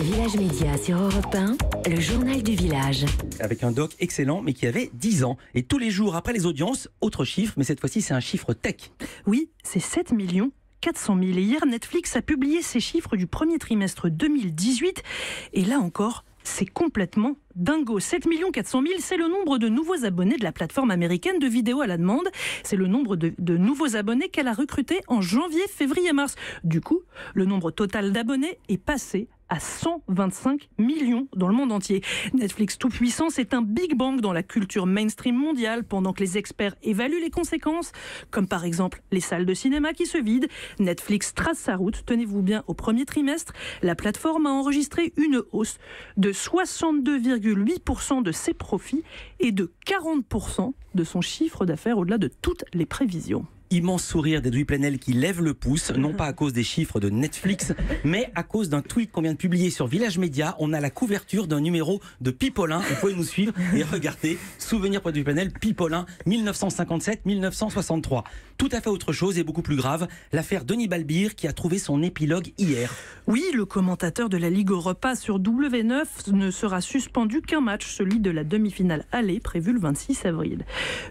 Village Média sur Europe 1, le journal du village. Avec un doc excellent, mais qui avait 10 ans. Et tous les jours, après les audiences, autre chiffre, mais cette fois-ci, c'est un chiffre tech. Oui, c'est 7 400 000. Et hier, Netflix a publié ses chiffres du premier trimestre 2018. Et là encore, c'est complètement dingo. 7 400 000, c'est le nombre de nouveaux abonnés de la plateforme américaine de vidéo à la demande. C'est le nombre de nouveaux abonnés qu'elle a recrutés en janvier, février, mars. Du coup, le nombre total d'abonnés est passé à 125 millions dans le monde entier. Netflix tout-puissant, c'est un big bang dans la culture mainstream mondiale pendant que les experts évaluent les conséquences, comme par exemple les salles de cinéma qui se vident. Netflix trace sa route, tenez-vous bien, au premier trimestre. La plateforme a enregistré une hausse de 62,8% de ses profits et de 40% de son chiffre d'affaires au-delà de toutes les prévisions. Immense sourire d'Edoui Plenel qui lève le pouce, non pas à cause des chiffres de Netflix, mais à cause d'un tweet qu'on vient de publier sur Village Média. On a la couverture d'un numéro de Pipolin. Vous pouvez nous suivre et regarder. Souvenir pour Edoui Plenel, Pipolin, 1957-1963. Tout à fait autre chose et beaucoup plus grave, l'affaire Denis Balbir qui a trouvé son épilogue hier. Oui, le commentateur de la Ligue Europa sur W9 ne sera suspendu qu'un match, celui de la demi-finale aller, prévu le 26 avril.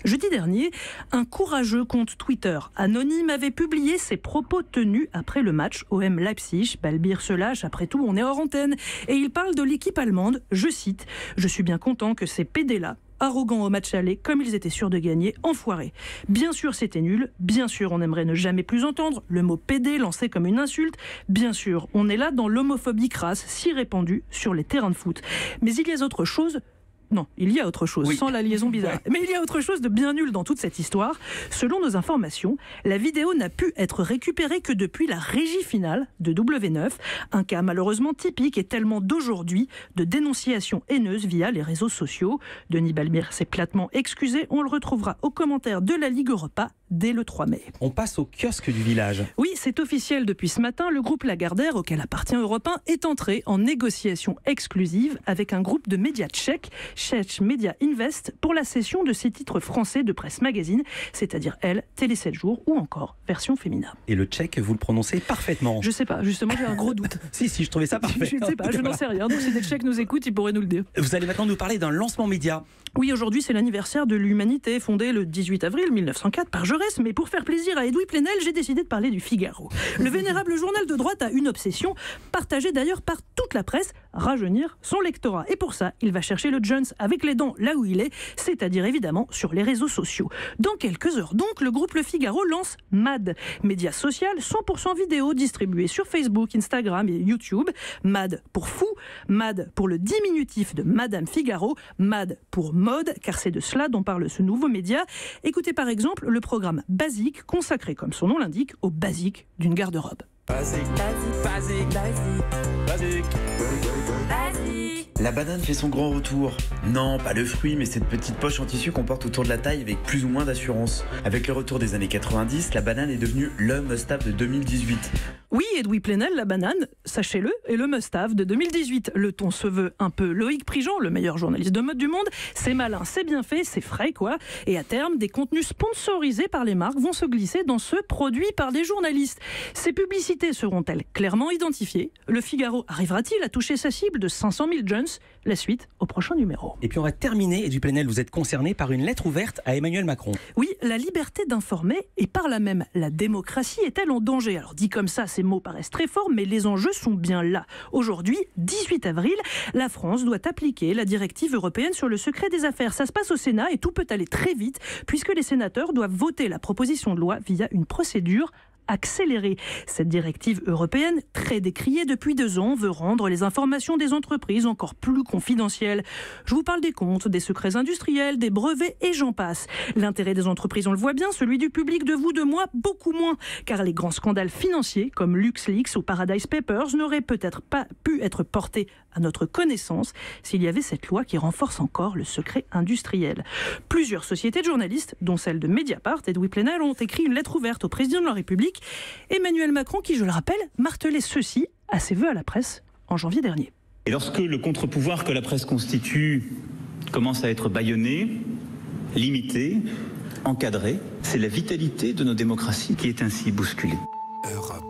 Jeudi dernier, un courageux compte Twitter anonyme avait publié ses propos tenus après le match OM Leipzig. Balbir se lâche, après tout on est hors antenne, et il parle de l'équipe allemande, je cite « Je suis bien content que ces PD-là, arrogants au match aller, comme ils étaient sûrs de gagner, enfoirés. Bien sûr c'était nul, bien sûr on aimerait ne jamais plus entendre le mot PD lancé comme une insulte, bien sûr on est là dans l'homophobie crasse si répandue sur les terrains de foot. Mais il y a autre chose. Non, il y a autre chose, oui. Sans la liaison bizarre. Mais il y a autre chose de bien nul dans toute cette histoire. Selon nos informations, la vidéo n'a pu être récupérée que depuis la régie finale de W9. Un cas malheureusement typique et tellement d'aujourd'hui de dénonciation haineuse via les réseaux sociaux. Denis Balbir s'est platement excusé. On le retrouvera aux commentaires de la Ligue Europa dès le 3 mai. On passe au kiosque du village. Oui, c'est officiel depuis ce matin. Le groupe Lagardère, auquel appartient Europe 1, est entré en négociation exclusive avec un groupe de médias tchèques, Czech Media Invest, pour la cession de ses titres français de presse magazine, c'est-à-dire Elle, Télé 7 jours ou encore Version Féminin. Et le tchèque, vous le prononcez parfaitement. Je sais pas, justement j'ai un gros doute. Si, je trouvais ça parfait. Je ne sais pas, je n'en sais rien. Donc si des Tchèques nous écoutent, ils pourraient nous le dire. Vous allez maintenant nous parler d'un lancement média. Oui, aujourd'hui c'est l'anniversaire de l'Humanité, fondée le 18 avril 1904 par Jaurès, mais pour faire plaisir à Edoui Plenel, j'ai décidé de parler du Figaro. Le vénérable journal de droite a une obsession, partagée d'ailleurs par toute la presse, rajeunir son lectorat. Et pour ça, il va chercher le Jones avec les dents là où il est, c'est-à-dire évidemment sur les réseaux sociaux. Dans quelques heures donc, le groupe Le Figaro lance MAD, média social 100% vidéo distribué sur Facebook, Instagram et YouTube. MAD pour fou, MAD pour le diminutif de Madame Figaro, MAD pour mode, car c'est de cela dont parle ce nouveau média. Écoutez par exemple le programme Basique, consacré comme son nom l'indique aux basiques d'une garde-robe. Basique. La banane fait son grand retour. Non, pas le fruit, mais cette petite poche en tissu qu'on porte autour de la taille avec plus ou moins d'assurance. Avec le retour des années 90, la banane est devenue le must-have de 2018. Oui, Edoui Plenel, la banane, sachez-le, est le must-have de 2018. Le ton se veut un peu Loïc Prigent, le meilleur journaliste de mode du monde. C'est malin, c'est bien fait, c'est frais, quoi. Et à terme, des contenus sponsorisés par les marques vont se glisser dans ceux produits par des journalistes. Ces publicités seront-elles clairement identifiées? Le Figaro arrivera-t-il à toucher sa cible de 500 000 jeunes? La suite au prochain numéro. Et puis on va terminer, Edoui Plenel, vous êtes concerné par une lettre ouverte à Emmanuel Macron. Oui, la liberté d'informer et par là même la démocratie est-elle en danger? Alors dit comme ça, ces mots paraissent très forts, mais les enjeux sont bien là. Aujourd'hui, 18 avril, la France doit appliquer la directive européenne sur le secret des affaires. Ça se passe au Sénat et tout peut aller très vite puisque les sénateurs doivent voter la proposition de loi via une procédure accélérée. Cette directive européenne, très décriée depuis 2 ans, veut rendre les informations des entreprises encore plus confidentielles. Je vous parle des comptes, des secrets industriels, des brevets et j'en passe. L'intérêt des entreprises, on le voit bien, celui du public, de vous, de moi, beaucoup moins. Car les grands scandales financiers, comme LuxLeaks ou Paradise Papers, n'auraient peut-être pas pu être portés à notre connaissance s'il y avait cette loi qui renforce encore le secret industriel. Plusieurs sociétés de journalistes, dont celle de Mediapart et Edoui Plenel, ont écrit une lettre ouverte au président de la République, Emmanuel Macron, qui, je le rappelle, martelait ceci à ses vœux à la presse en janvier dernier. Et lorsque le contre-pouvoir que la presse constitue commence à être bâillonné, limité, encadré, c'est la vitalité de nos démocraties qui est ainsi bousculée. Europe.